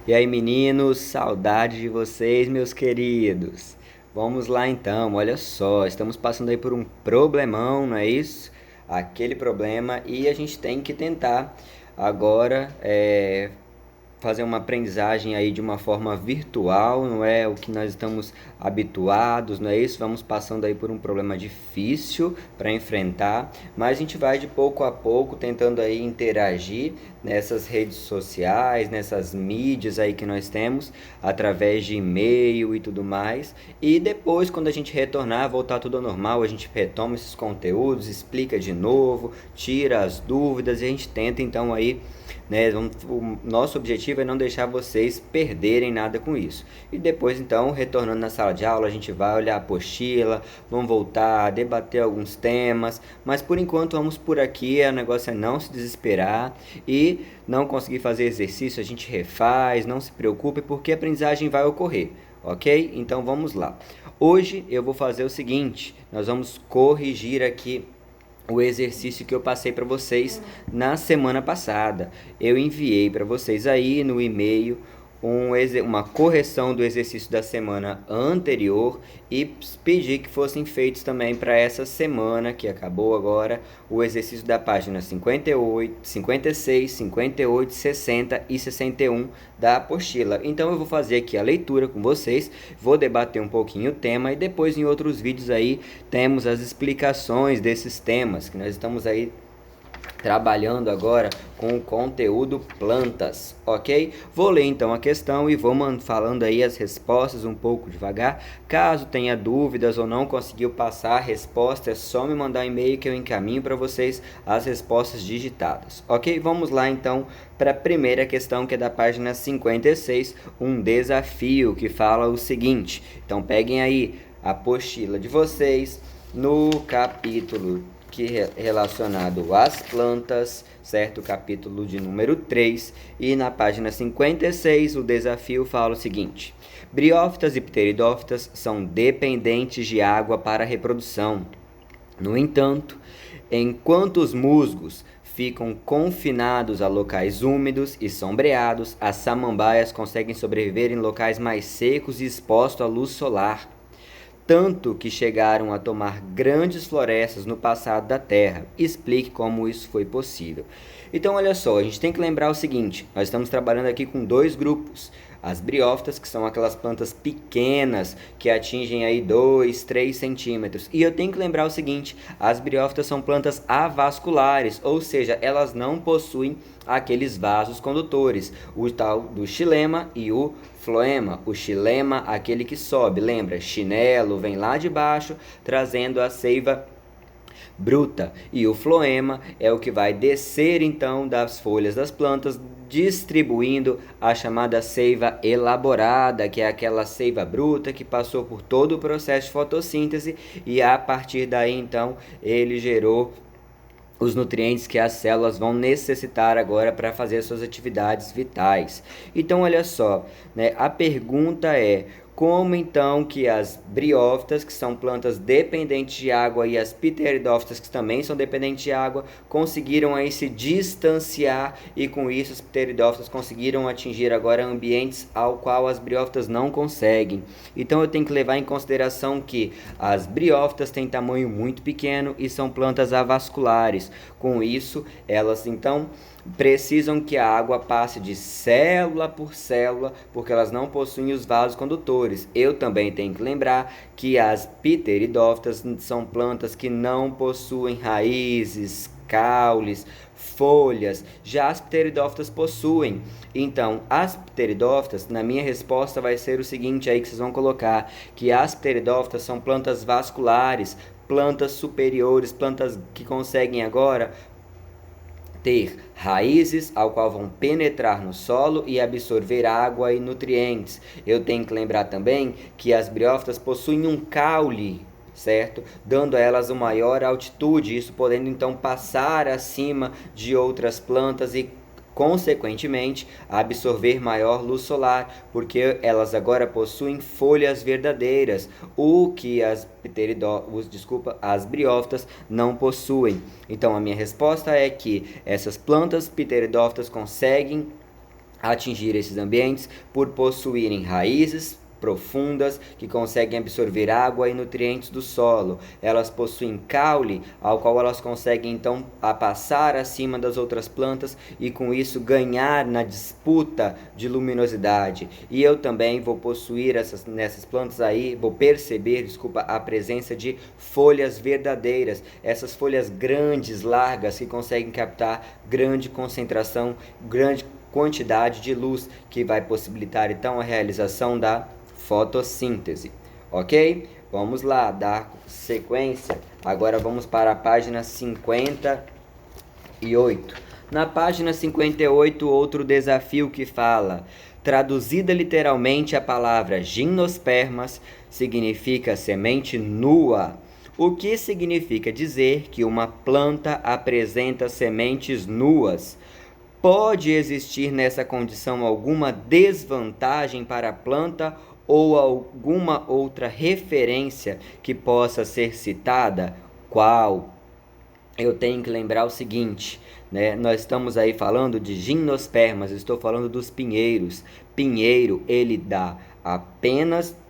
E aí, meninos, saudade de vocês, meus queridos. Vamos lá então, olha só, estamos passando aí por um problemão, não é isso? Aquele problema e a gente tem que tentar agora fazer uma aprendizagem aí de uma forma virtual, não é o que nós estamos habituados, não é isso? Vamos passando aí por um problema difícil para enfrentar, mas a gente vai de pouco a pouco tentando aí interagir nessas redes sociais, nessas mídias aí que nós temos, através de e-mail e tudo mais. E depois, quando a gente retornar, voltar tudo ao normal, a gente retoma esses conteúdos, explica de novo, tira as dúvidas e a gente tenta então aí, né? O nosso objetivo é não deixar vocês perderem nada com isso. E depois, então, retornando na sala de aula, a gente vai olhar a apostila, vamos voltar a debater alguns temas, mas por enquanto vamos por aqui. O negócio é não se desesperar e não conseguir fazer exercício, a gente refaz, não se preocupe, porque a aprendizagem vai ocorrer, ok? Então vamos lá. Hoje eu vou fazer o seguinte: nós vamos corrigir aqui o exercício que eu passei para vocês na semana passada. Eu enviei para vocês aí no e-mail uma correção do exercício da semana anterior e pedi que fossem feitos também para essa semana que acabou agora o exercício da página 58, 56, 58, 60 e 61 da apostila. Então eu vou fazer aqui a leitura com vocês, vou debater um pouquinho o tema e depois em outros vídeos aí temos as explicações desses temas que nós estamos aí trabalhando agora com o conteúdo plantas, ok? Vou ler então a questão e vou falando aí as respostas um pouco devagar. Caso tenha dúvidas ou não conseguiu passar a resposta, é só me mandar um e-mail que eu encaminho para vocês as respostas digitadas, ok? Vamos lá então para a primeira questão, que é da página 56, um desafio que fala o seguinte. Então peguem aí a apostila de vocês no capítulo relacionado às plantas, certo? Capítulo de número 3, e na página 56 o desafio fala o seguinte: briófitas e pteridófitas são dependentes de água para a reprodução. No entanto, enquanto os musgos ficam confinados a locais úmidos e sombreados, as samambaias conseguem sobreviver em locais mais secos e expostos à luz solar, tanto que chegaram a tomar grandes florestas no passado da Terra. Explique como isso foi possível. Então, olha só, a gente tem que lembrar o seguinte: nós estamos trabalhando aqui com dois grupos. As briófitas, que são aquelas plantas pequenas que atingem aí 2, 3 centímetros. E eu tenho que lembrar o seguinte: as briófitas são plantas avasculares, ou seja, elas não possuem aqueles vasos condutores, o tal do xilema e o floema. O xilema, aquele que sobe, lembra? Chinelo, vem lá de baixo, trazendo a seiva bruta, e o floema é o que vai descer então das folhas das plantas, distribuindo a chamada seiva elaborada, que é aquela seiva bruta que passou por todo o processo de fotossíntese e a partir daí então ele gerou os nutrientes que as células vão necessitar agora para fazer suas atividades vitais. Então, olha só, né? A pergunta é: como então que as briófitas, que são plantas dependentes de água, e as pteridófitas, que também são dependentes de água, conseguiram aí se distanciar, e com isso as pteridófitas conseguiram atingir agora ambientes ao qual as briófitas não conseguem? Então eu tenho que levar em consideração que as briófitas têm tamanho muito pequeno e são plantas avasculares. Com isso, elas então precisam que a água passe de célula por célula, porque elas não possuem os vasos condutores. Eu também tenho que lembrar que as pteridófitas são plantas que não possuem raízes, caules, folhas. Já as pteridófitas possuem. Então, as pteridófitas, na minha resposta vai ser o seguinte aí que vocês vão colocar: que as pteridófitas são plantas vasculares, plantas superiores, plantas que conseguem agora ter raízes ao qual vão penetrar no solo e absorver água e nutrientes. Eu tenho que lembrar também que as briófitas possuem um caule, certo? Dando a elas uma maior altitude, isso podendo então passar acima de outras plantas e consequentemente absorver maior luz solar, porque elas agora possuem folhas verdadeiras, o que as briófitas não possuem. Então a minha resposta é que essas plantas pteridófitas conseguem atingir esses ambientes por possuírem raízes profundas que conseguem absorver água e nutrientes do solo. Elas possuem caule, ao qual elas conseguem então a passar acima das outras plantas e com isso ganhar na disputa de luminosidade. E eu também vou possuir nessas plantas aí, vou perceber, a presença de folhas verdadeiras, essas folhas grandes, largas, que conseguem captar grande concentração, grande quantidade de luz, que vai possibilitar então a realização da fotossíntese, ok? Vamos lá, dar sequência. Agora vamos para a página 58. Na página 58, outro desafio que fala: traduzida literalmente, a palavra gimnospermas significa semente nua. O que significa dizer que uma planta apresenta sementes nuas? Pode existir nessa condição alguma desvantagem para a planta ou alguma outra referência que possa ser citada? Qual? Eu tenho que lembrar o seguinte, né? Nós estamos aí falando de gimnospermas, estou falando dos pinheiros. Pinheiro, ele dá apenas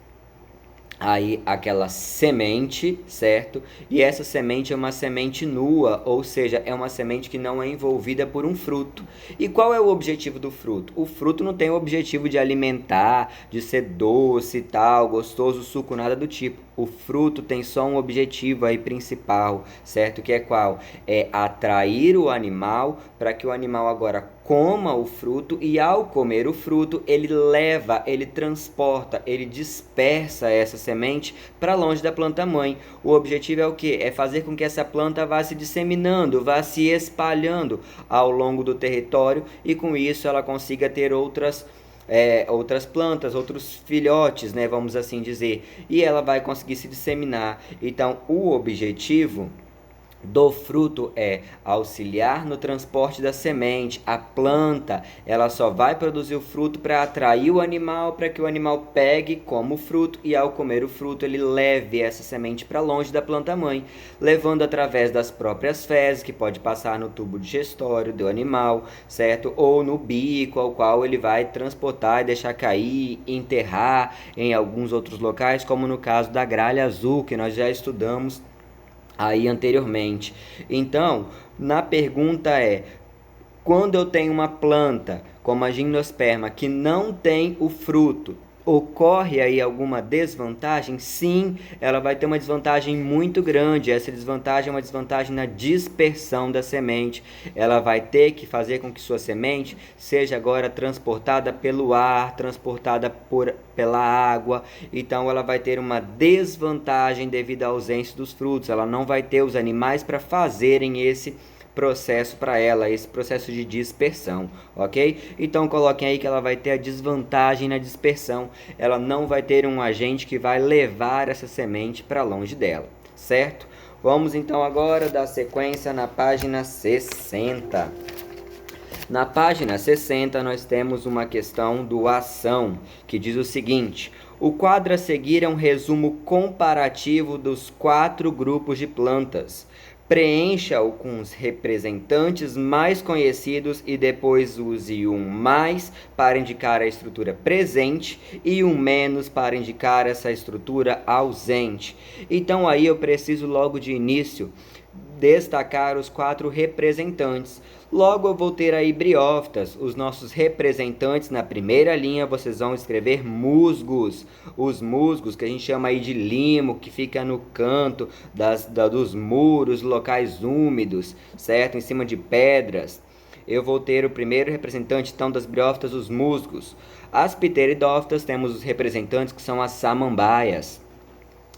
aí aquela semente, certo? E essa semente é uma semente nua, ou seja, é uma semente que não é envolvida por um fruto. E qual é o objetivo do fruto? O fruto não tem o objetivo de alimentar, de ser doce e tal, gostoso, suco, nada do tipo. O fruto tem só um objetivo aí principal, certo? Que é qual? É atrair o animal para que o animal agora coma o fruto, e ao comer o fruto, ele leva, ele transporta, ele dispersa essa semente para longe da planta mãe. O objetivo é o quê? É fazer com que essa planta vá se disseminando, vá se espalhando ao longo do território, e com isso ela consiga ter outras plantas, outros filhotes, né, vamos assim dizer, e ela vai conseguir se disseminar. Então, o objetivo do fruto é auxiliar no transporte da semente. A planta, ela só vai produzir o fruto para atrair o animal, para que o animal pegue, coma o fruto, e ao comer o fruto ele leve essa semente para longe da planta mãe, levando através das próprias fezes, que pode passar no tubo digestório do animal, certo? Ou no bico, ao qual ele vai transportar e deixar cair, enterrar em alguns outros locais, como no caso da gralha azul, que nós já estudamos aí anteriormente. Então, na pergunta quando eu tenho uma planta como a gimnosperma que não tem o fruto, ocorre aí alguma desvantagem? Sim, ela vai ter uma desvantagem muito grande. Essa desvantagem é uma desvantagem na dispersão da semente. Ela vai ter que fazer com que sua semente seja agora transportada pelo ar, transportada pela água. Então ela vai ter uma desvantagem devido à ausência dos frutos. Ela não vai ter os animais para fazerem esse processo para ela, esse processo de dispersão, ok? Então coloquem aí que ela vai ter a desvantagem na dispersão, ela não vai ter um agente que vai levar essa semente para longe dela, certo? Vamos então agora dar sequência na página 60. Na página 60 nós temos uma questão do ação, que diz o seguinte: o quadro a seguir é um resumo comparativo dos 4 grupos de plantas. Preencha-o com os representantes mais conhecidos e depois use um mais para indicar a estrutura presente e um menos para indicar essa estrutura ausente. Então aí eu preciso logo de início destacar os 4 representantes. Logo eu vou ter aí briófitas, os nossos representantes. Na primeira linha vocês vão escrever musgos, os musgos que a gente chama aí de limo, que fica no canto dos muros, locais úmidos, certo? Em cima de pedras. Eu vou ter o primeiro representante então das briófitas, os musgos. As pteridófitas temos os representantes que são as samambaias.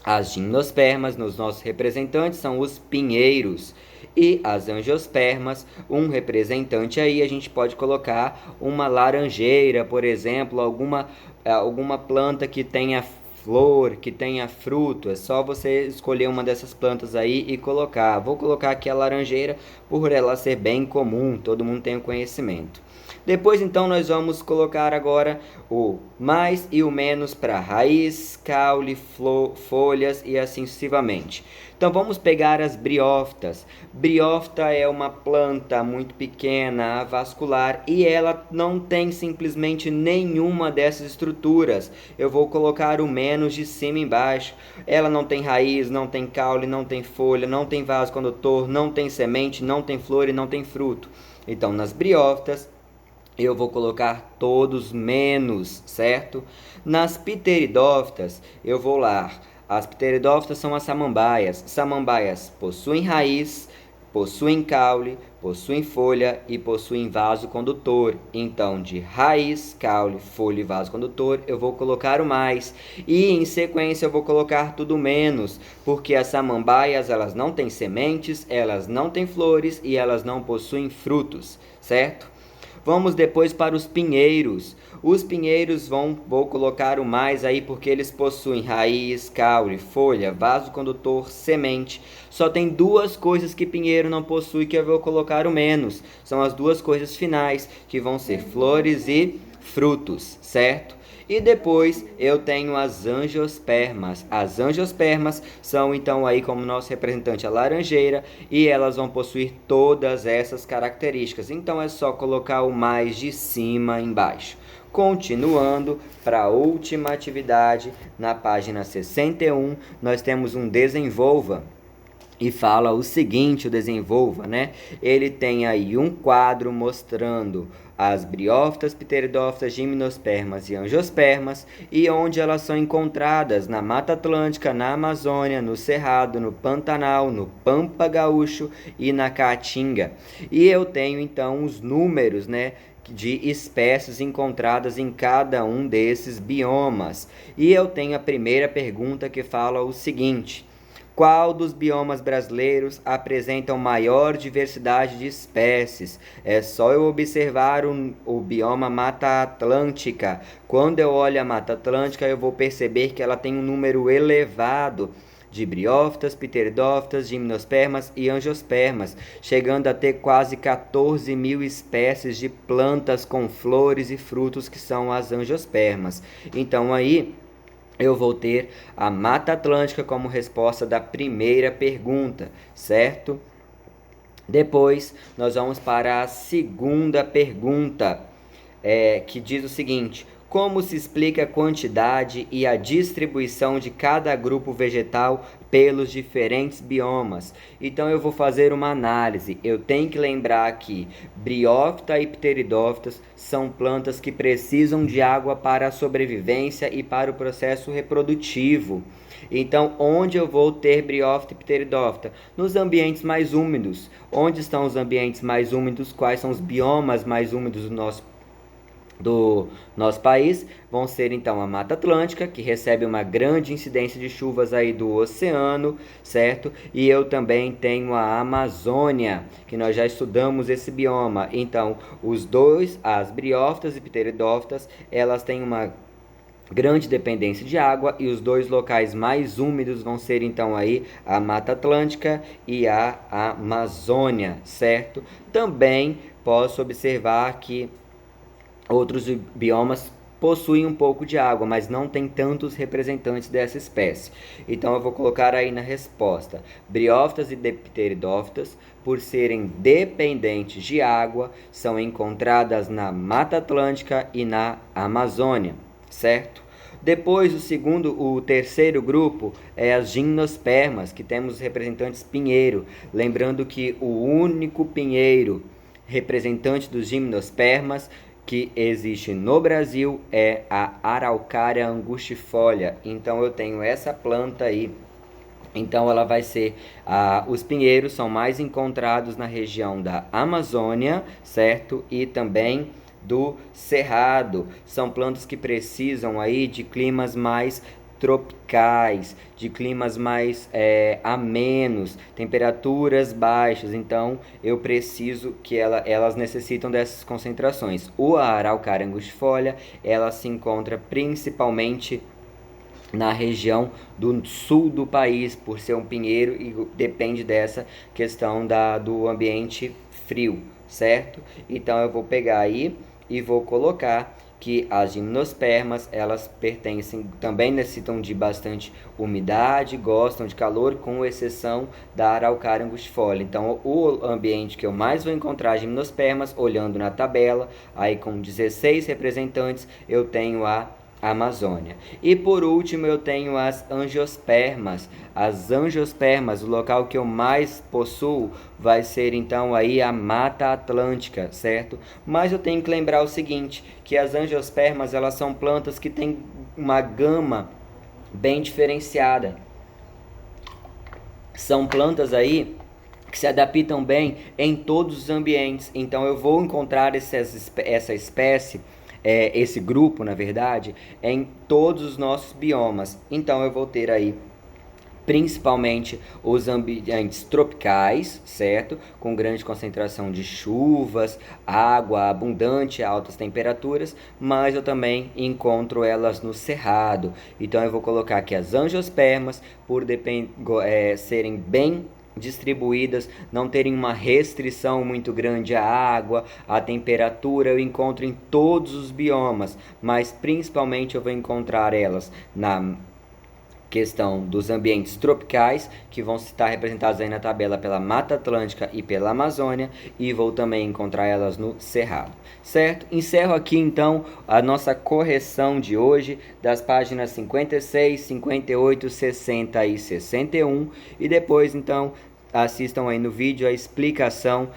As gimnospermas, nos nossos representantes, são os pinheiros. E as angiospermas, um representante aí, a gente pode colocar uma laranjeira, por exemplo, alguma planta que tenha flor, que tenha fruto. É só você escolher uma dessas plantas aí e colocar. Vou colocar aqui a laranjeira por ela ser bem comum, todo mundo tem o conhecimento. Depois então nós vamos colocar agora o mais e o menos para raiz, caule, folhas e assim sucessivamente. Então vamos pegar as briófitas. Briófita é uma planta muito pequena, avascular, e ela não tem simplesmente nenhuma dessas estruturas. Eu vou colocar o menos de cima embaixo. Ela não tem raiz, não tem caule, não tem folha, não tem vaso condutor, não tem semente, não tem flor e não tem fruto. Então nas briófitas eu vou colocar todos menos, certo? Nas pteridófitas, eu vou lá. As pteridófitas são as samambaias. Samambaias possuem raiz, possuem caule, possuem folha e possuem vaso condutor. Então, de raiz, caule, folha e vaso condutor, eu vou colocar o mais. E em sequência eu vou colocar tudo menos, porque as samambaias, elas não têm sementes, elas não têm flores e elas não possuem frutos, certo? Vamos depois para os pinheiros. Os pinheiros vou colocar o mais aí porque eles possuem raiz, caule, folha, vaso condutor, semente. Só tem duas coisas que pinheiro não possui que eu vou colocar o menos. São as duas coisas finais, que vão ser flores e frutos, certo? E depois eu tenho as angiospermas. As angiospermas são então aí como nosso representante a laranjeira e elas vão possuir todas essas características. Então é só colocar o mais de cima embaixo. Continuando para a última atividade, na página 61, nós temos um desenvolva. E fala o seguinte, o desenvolva, né? Ele tem aí um quadro mostrando as briófitas, pteridófitas, gimnospermas e angiospermas e onde elas são encontradas na Mata Atlântica, na Amazônia, no Cerrado, no Pantanal, no Pampa Gaúcho e na Caatinga. E eu tenho então os números, né, de espécies encontradas em cada um desses biomas. E eu tenho a primeira pergunta que fala o seguinte: qual dos biomas brasileiros apresentam maior diversidade de espécies? É só eu observar o bioma Mata Atlântica. Quando eu olho a Mata Atlântica, eu vou perceber que ela tem um número elevado de briófitas, pteridófitas, gimnospermas e angiospermas, chegando a ter quase 14 mil espécies de plantas com flores e frutos que são as angiospermas. Então aí eu vou ter a Mata Atlântica como resposta da primeira pergunta, certo? Depois, nós vamos para a segunda pergunta, que diz o seguinte: como se explica a quantidade e a distribuição de cada grupo vegetal pelos diferentes biomas? Então eu vou fazer uma análise. Eu tenho que lembrar que briófita e pteridófitas são plantas que precisam de água para a sobrevivência e para o processo reprodutivo. Então, onde eu vou ter briófita e pteridófita? Nos ambientes mais úmidos. Onde estão os ambientes mais úmidos? Quais são os biomas mais úmidos do nosso país? Vão ser então a Mata Atlântica, que recebe uma grande incidência de chuvas aí do oceano, certo? E eu também tenho a Amazônia, que nós já estudamos esse bioma. Então, os dois, as briófitas e pteridófitas, elas têm uma grande dependência de água e os dois locais mais úmidos vão ser então aí a Mata Atlântica e a Amazônia, certo? Também posso observar que outros biomas possuem um pouco de água, mas não tem tantos representantes dessa espécie. Então eu vou colocar aí na resposta: briófitas e pteridófitas, por serem dependentes de água, são encontradas na Mata Atlântica e na Amazônia, certo? Depois o terceiro grupo é as gimnospermas, que temos os representantes pinheiro. Lembrando que o único pinheiro representante dos gimnospermas que existe no Brasil é a Araucária angustifolia. Então eu tenho essa planta aí. Então ela vai ser, os pinheiros são mais encontrados na região da Amazônia, certo? E também do Cerrado. São plantas que precisam aí de climas mais tropicais, de climas mais amenos, temperaturas baixas. Então eu preciso que elas necessitam dessas concentrações. O Araucária angustifolia, ela se encontra principalmente na região do sul do país, por ser um pinheiro e depende dessa questão do ambiente frio, certo? Então eu vou pegar aí e vou colocar que as gimnospermas, elas também necessitam de bastante umidade, gostam de calor, com exceção da araucária angustifolia. Então, o ambiente que eu mais vou encontrar gimnospermas, olhando na tabela, aí com 16 representantes, eu tenho a Amazônia. E por último eu tenho as angiospermas. As angiospermas, o local que eu mais possuo vai ser então aí a Mata Atlântica, certo? Mas eu tenho que lembrar o seguinte, que as angiospermas, elas são plantas que têm uma gama bem diferenciada. São plantas aí que se adaptam bem em todos os ambientes. Então eu vou encontrar essa espécie, esse grupo, na verdade, em todos os nossos biomas. Então eu vou ter aí principalmente os ambientes tropicais, certo? Com grande concentração de chuvas, água abundante, altas temperaturas, mas eu também encontro elas no cerrado. Então eu vou colocar aqui as angiospermas, por serem bem distribuídas, não terem uma restrição muito grande à água, à temperatura, eu encontro em todos os biomas, mas principalmente eu vou encontrar elas na questão dos ambientes tropicais, que vão estar representados aí na tabela pela Mata Atlântica e pela Amazônia, e vou também encontrar elas no Cerrado, certo? Encerro aqui então a nossa correção de hoje das páginas 56, 58, 60 e 61, e depois então assistam aí no vídeo a explicação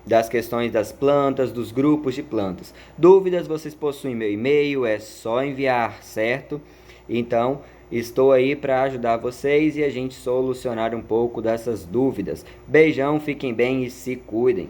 das questões das plantas, dos grupos de plantas. Dúvidas, vocês possuem meu e-mail, é só enviar, certo? Então, estou aí para ajudar vocês e a gente solucionar um pouco dessas dúvidas. Beijão, fiquem bem e se cuidem.